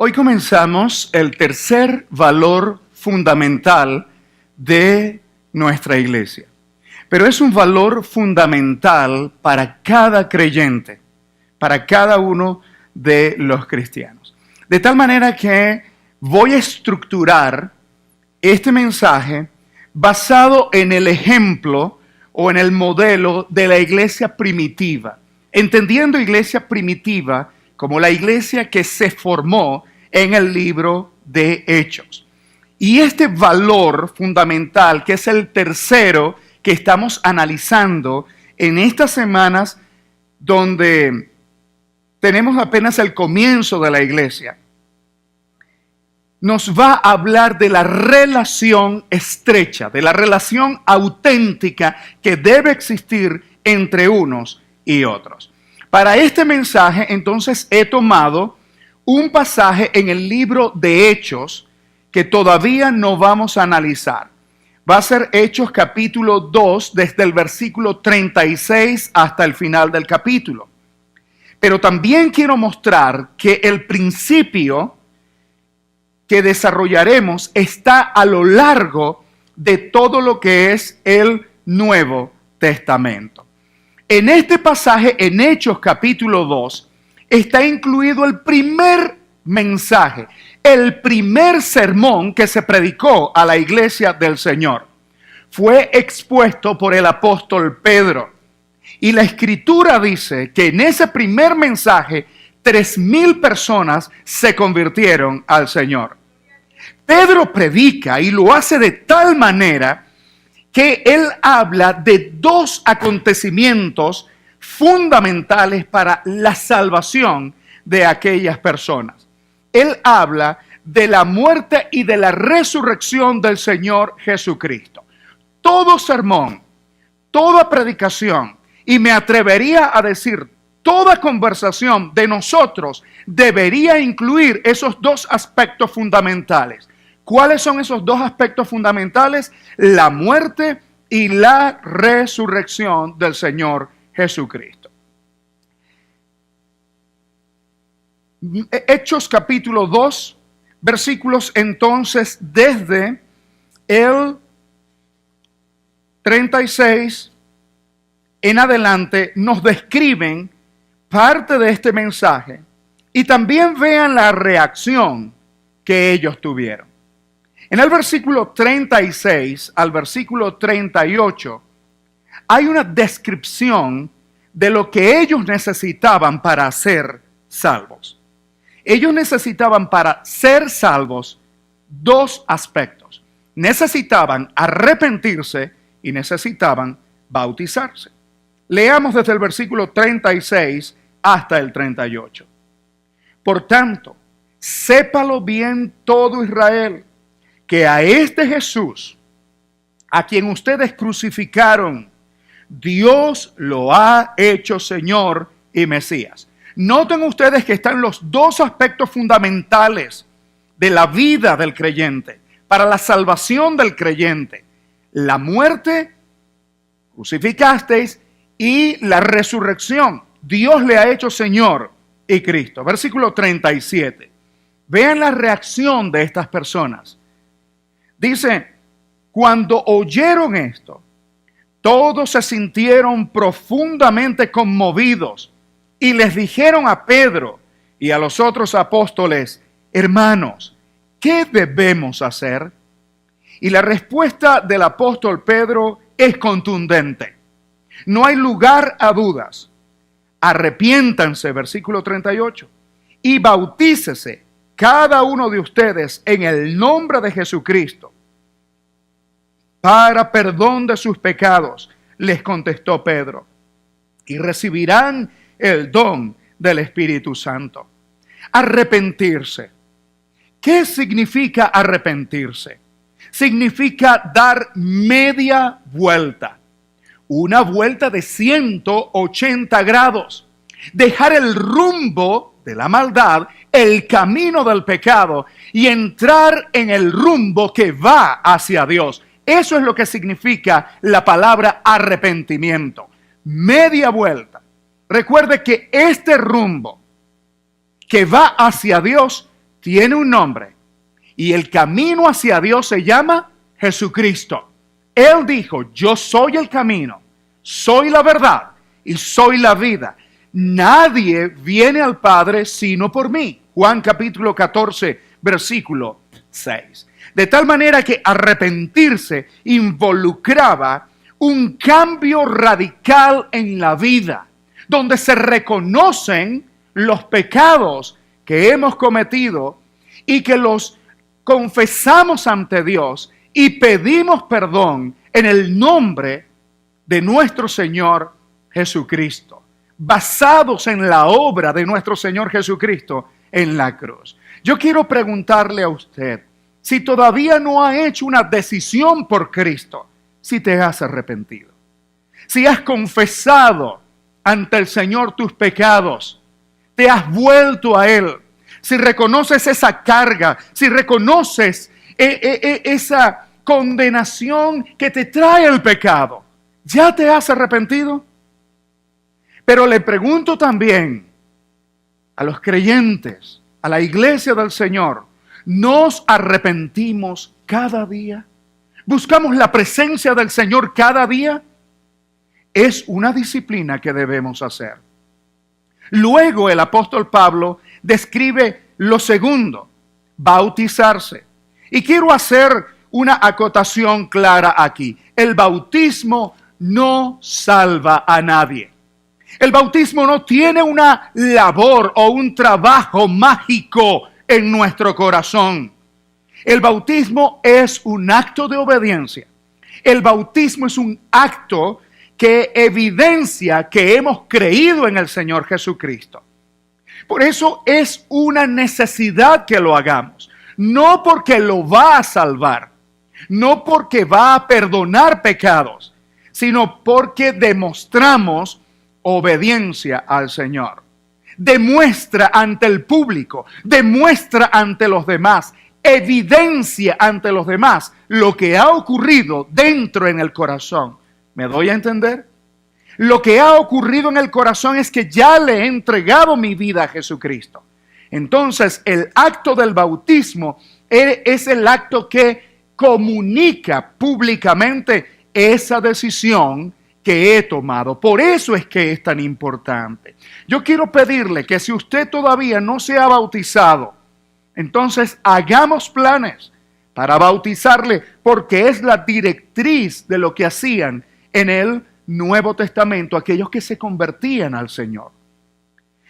Hoy comenzamos el tercer valor fundamental de nuestra iglesia. Pero es un valor fundamental para cada creyente, para cada uno de los cristianos. De tal manera que voy a estructurar este mensaje basado en el ejemplo o en el modelo de la iglesia primitiva, entendiendo iglesia primitiva como la iglesia que se formó en el libro de Hechos. Y este valor fundamental, que es el tercero que estamos analizando en estas semanas donde tenemos apenas el comienzo de la iglesia, nos va a hablar de la relación estrecha, de la relación auténtica que debe existir entre unos y otros. Para este mensaje, entonces, he tomado un pasaje en el libro de Hechos que todavía no vamos a analizar. Va a ser Hechos capítulo 2, desde el versículo 36 hasta el final del capítulo. Pero también quiero mostrar que el principio que desarrollaremos está a lo largo de todo lo que es el Nuevo Testamento. En este pasaje, en Hechos capítulo 2, está incluido el primer mensaje, el primer sermón que se predicó a la iglesia del Señor. Fue expuesto por el apóstol Pedro. Y la Escritura dice que en ese primer mensaje, 3,000 personas se convirtieron al Señor. Pedro predica y lo hace de tal manera que él habla de dos acontecimientos fundamentales para la salvación de aquellas personas. Él habla de la muerte y de la resurrección del Señor Jesucristo. Todo sermón, toda predicación, y me atrevería a decir, toda conversación de nosotros debería incluir esos dos aspectos fundamentales. ¿Cuáles son esos dos aspectos fundamentales? La muerte y la resurrección del Señor Jesucristo. Hechos capítulo 2, versículos entonces desde el 36 en adelante nos describen parte de este mensaje y también vean la reacción que ellos tuvieron. En el versículo 36 al versículo 38 hay una descripción de lo que ellos necesitaban para ser salvos. Ellos necesitaban para ser salvos dos aspectos. Necesitaban arrepentirse y necesitaban bautizarse. Leamos desde el versículo 36 hasta el 38. Por tanto, sépalo bien todo Israel, que a este Jesús, a quien ustedes crucificaron, Dios lo ha hecho Señor y Mesías. Noten ustedes que están los dos aspectos fundamentales de la vida del creyente, para la salvación del creyente. La muerte, crucificasteis, y la resurrección. Dios le ha hecho Señor y Cristo. Versículo 37. Vean la reacción de estas personas. Dice, cuando oyeron esto, todos se sintieron profundamente conmovidos y les dijeron a Pedro y a los otros apóstoles, hermanos, ¿qué debemos hacer? Y la respuesta del apóstol Pedro es contundente. No hay lugar a dudas. Arrepiéntanse, versículo 38, y bautícese cada uno de ustedes en el nombre de Jesucristo para perdón de sus pecados, les contestó Pedro, y recibirán el don del Espíritu Santo. Arrepentirse. ¿Qué significa arrepentirse? Significa dar media vuelta. Una vuelta de 180 grados. Dejar el rumbo de la maldad, el camino del pecado y entrar en el rumbo que va hacia Dios. Eso es lo que significa la palabra arrepentimiento. Media vuelta. Recuerde que este rumbo que va hacia Dios tiene un nombre y el camino hacia Dios se llama Jesucristo. Él dijo, yo soy el camino, soy la verdad y soy la vida. Nadie viene al Padre sino por mí. Juan capítulo 14, versículo 6. De tal manera que arrepentirse involucraba un cambio radical en la vida, donde se reconocen los pecados que hemos cometido y que los confesamos ante Dios y pedimos perdón en el nombre de nuestro Señor Jesucristo, basados en la obra de nuestro Señor Jesucristo en la cruz. Yo quiero preguntarle a usted, si todavía no ha hecho una decisión por Cristo, si te has arrepentido, si has confesado ante el Señor tus pecados, te has vuelto a Él, si reconoces esa carga, si reconoces esa condenación que te trae el pecado, ¿ya te has arrepentido? Pero le pregunto también a los creyentes, a la iglesia del Señor, ¿nos arrepentimos cada día? ¿Buscamos la presencia del Señor cada día? Es una disciplina que debemos hacer. Luego el apóstol Pablo describe lo segundo, bautizarse. Y quiero hacer una acotación clara aquí. El bautismo no salva a nadie. El bautismo no tiene una labor o un trabajo mágico en nuestro corazón. El bautismo es un acto de obediencia. El bautismo es un acto que evidencia que hemos creído en el Señor Jesucristo. Por eso es una necesidad que lo hagamos. No porque lo va a salvar, no porque va a perdonar pecados, sino porque demostramos obediencia al Señor. Demuestra ante el público, demuestra ante los demás, evidencia ante los demás lo que ha ocurrido dentro en el corazón. ¿Me doy a entender? Lo que ha ocurrido en el corazón es que ya le he entregado mi vida a Jesucristo. Entonces, el acto del bautismo es el acto que comunica públicamente esa decisión que he tomado. Por eso es que es tan importante. Yo quiero pedirle que si usted todavía no se ha bautizado, entonces hagamos planes para bautizarle, porque es la directriz de lo que hacían en el Nuevo Testamento aquellos que se convertían al Señor.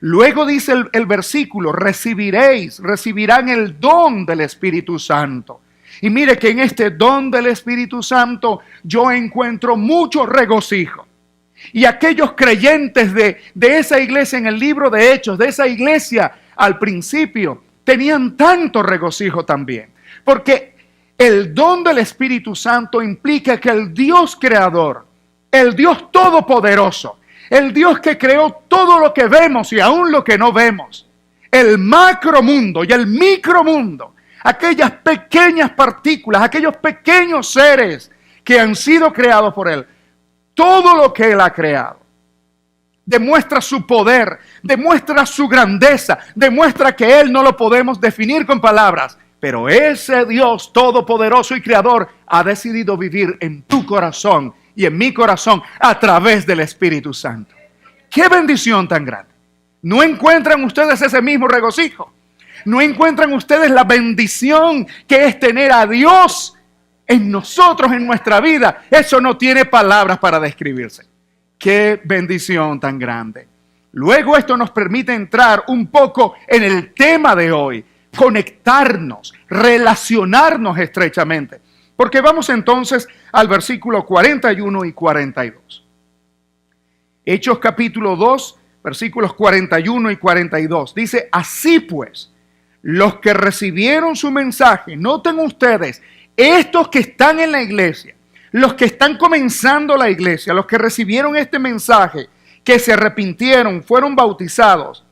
Luego dice el versículo, recibirán el don del Espíritu Santo. Y mire que en este don del Espíritu Santo yo encuentro mucho regocijo. Y aquellos creyentes de esa iglesia en el libro de Hechos, de esa iglesia al principio, tenían tanto regocijo también. Porque el don del Espíritu Santo implica que el Dios creador, el Dios todopoderoso, el Dios que creó todo lo que vemos y aún lo que no vemos, el macromundo y el micromundo, aquellas pequeñas partículas, aquellos pequeños seres que han sido creados por Él, todo lo que Él ha creado, demuestra su poder, demuestra su grandeza, demuestra que Él no lo podemos definir con palabras, pero ese Dios todopoderoso y creador ha decidido vivir en tu corazón y en mi corazón a través del Espíritu Santo. ¡Qué bendición tan grande! ¿No encuentran ustedes ese mismo regocijo? ¿No encuentran ustedes la bendición que es tener a Dios en nosotros, en nuestra vida? Eso no tiene palabras para describirse. ¡Qué bendición tan grande! Luego esto nos permite entrar un poco en el tema de hoy, conectarnos, relacionarnos estrechamente. Porque vamos entonces al versículo 41 y 42. Hechos capítulo 2, versículos 41 y 42. Dice, así pues, los que recibieron su mensaje, noten ustedes, estos que están en la iglesia, los que están comenzando la iglesia, los que recibieron este mensaje, que se arrepintieron, fueron bautizados.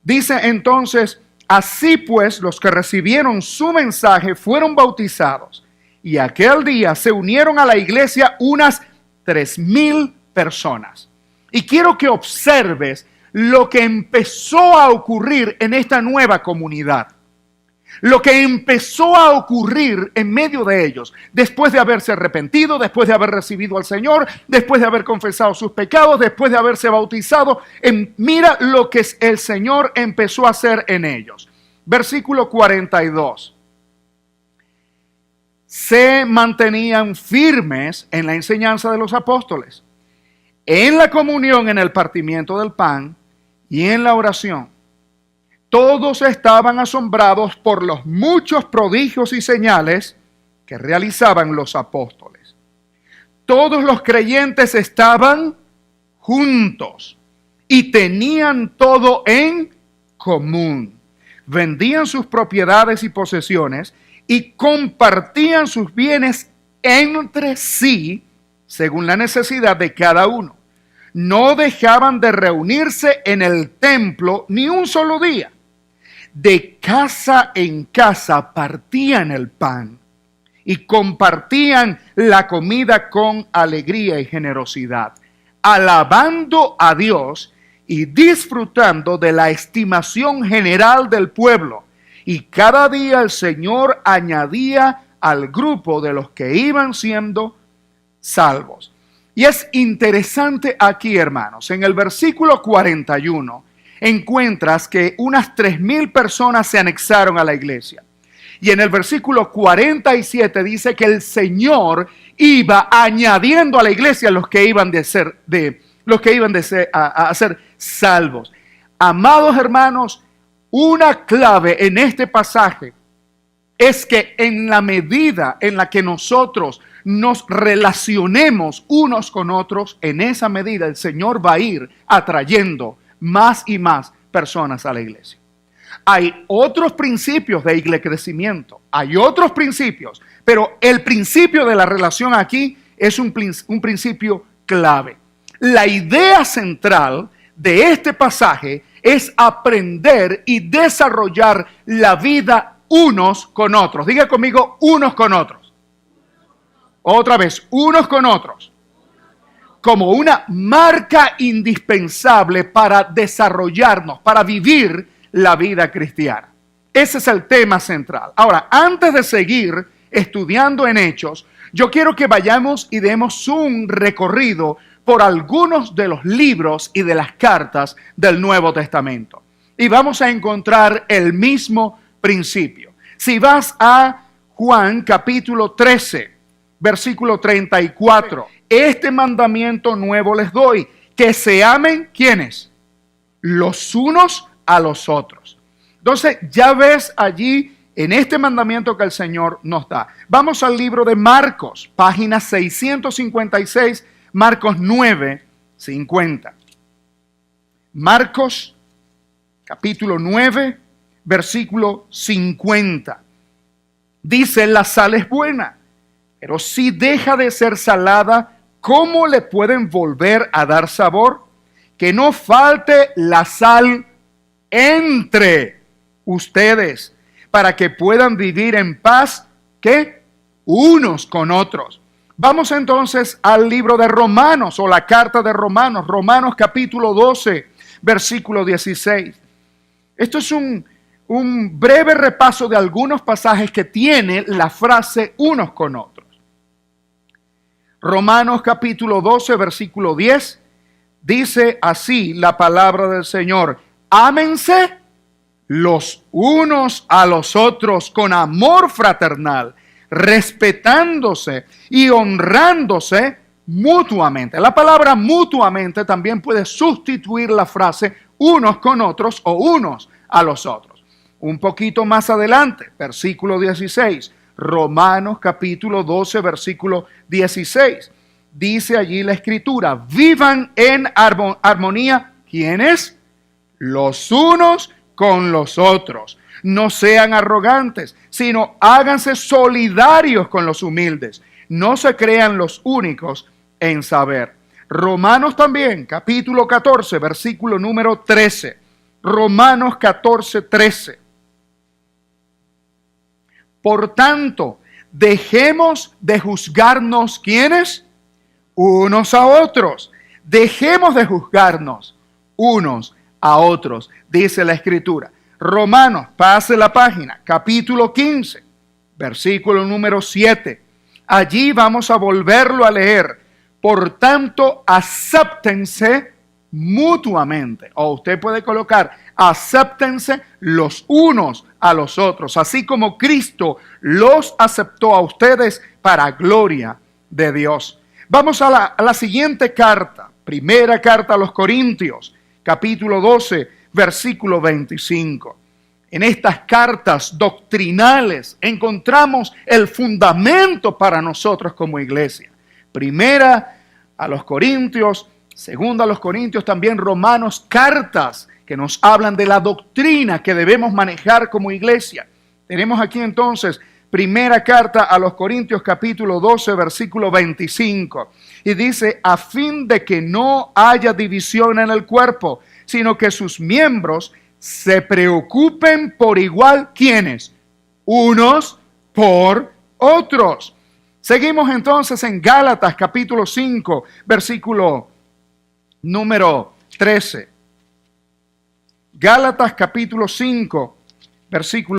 Dice entonces, así pues, los que recibieron su mensaje fueron bautizados. Y aquel día se unieron a la iglesia unas 3,000 personas. Y quiero que observes lo que empezó a ocurrir en esta nueva comunidad. Lo que empezó a ocurrir en medio de ellos, después de haberse arrepentido, después de haber recibido al Señor, después de haber confesado sus pecados, después de haberse bautizado, mira lo que el Señor empezó a hacer en ellos. Versículo 42. Se mantenían firmes en la enseñanza de los apóstoles, en la comunión, en el partimiento del pan y en la oración. Todos estaban asombrados por los muchos prodigios y señales que realizaban los apóstoles. Todos los creyentes estaban juntos y tenían todo en común. Vendían sus propiedades y posesiones y compartían sus bienes entre sí según la necesidad de cada uno. No dejaban de reunirse en el templo ni un solo día. De casa en casa partían el pan y compartían la comida con alegría y generosidad, alabando a Dios y disfrutando de la estimación general del pueblo. Y cada día el Señor añadía al grupo de los que iban siendo salvos. Y es interesante aquí, hermanos, en el versículo 41, encuentras que unas 3,000 personas se anexaron a la iglesia. Y en el versículo 47 dice que el Señor iba añadiendo a la iglesia los que iban a ser salvos. Amados hermanos, una clave en este pasaje es que en la medida en la que nosotros nos relacionemos unos con otros, en esa medida el Señor va a ir atrayendo más y más personas a la iglesia. Hay otros principios de crecimiento, hay otros principios, pero el principio de la relación aquí es un principio clave. La idea central de este pasaje es aprender y desarrollar la vida unos con otros. Diga conmigo, unos con otros. Otra vez, unos con otros. Como una marca indispensable para desarrollarnos, para vivir la vida cristiana. Ese es el tema central. Ahora, antes de seguir estudiando en Hechos, yo quiero que vayamos y demos un recorrido por algunos de los libros y de las cartas del Nuevo Testamento. Y vamos a encontrar el mismo principio. Si vas a Juan capítulo 13, versículo 34, este mandamiento nuevo les doy, que se amen, ¿quiénes? Los unos a los otros. Entonces, ya ves allí en este mandamiento que el Señor nos da. Vamos al libro de Marcos, página 656, Marcos 9, 50. Marcos, capítulo 9, versículo 50. Dice, la sal es buena, pero si deja de ser salada, ¿cómo le pueden volver a dar sabor? Que no falte la sal entre ustedes, para que puedan vivir en paz, ¿qué? Unos con otros. Vamos entonces al libro de Romanos, o la carta de Romanos, Romanos capítulo 12, versículo 16. Esto es un breve repaso de algunos pasajes que tiene la frase unos con otros. Romanos capítulo 12, versículo 10, dice así la palabra del Señor: ámense los unos a los otros con amor fraternal, respetándose y honrándose mutuamente. La palabra mutuamente también puede sustituir la frase unos con otros o unos a los otros. Un poquito más adelante, versículo 16, Romanos capítulo 12, versículo 16. Dice allí la escritura: vivan en armonía, ¿quiénes? Los unos con los otros. No sean arrogantes, sino háganse solidarios con los humildes. No se crean los únicos en saber. Romanos también, capítulo 14, versículo número 13. Romanos 14, 13. Por tanto, dejemos de juzgarnos, ¿quiénes? Unos a otros. Dejemos de juzgarnos unos a otros, dice la Escritura. Romanos, pase la página, capítulo 15, versículo número 7. Allí vamos a volverlo a leer. Por tanto, acéptense mutuamente. O usted puede colocar, acéptense los unos a los otros, así como Cristo los aceptó a ustedes para gloria de Dios. Vamos a la siguiente carta, primera carta a los Corintios, capítulo 12, versículo 25. En estas cartas doctrinales encontramos el fundamento para nosotros como iglesia. Primera a los Corintios, segunda a los Corintios, también Romanos, cartas que nos hablan de la doctrina que debemos manejar como iglesia. Tenemos aquí entonces primera carta a los Corintios, capítulo 12, versículo 25. Y dice, a fin de que no haya división en el cuerpo, sino que sus miembros se preocupen por igual, ¿quiénes? Unos por otros. Seguimos entonces en Gálatas capítulo 5, versículo número 13. Gálatas capítulo 5, versículo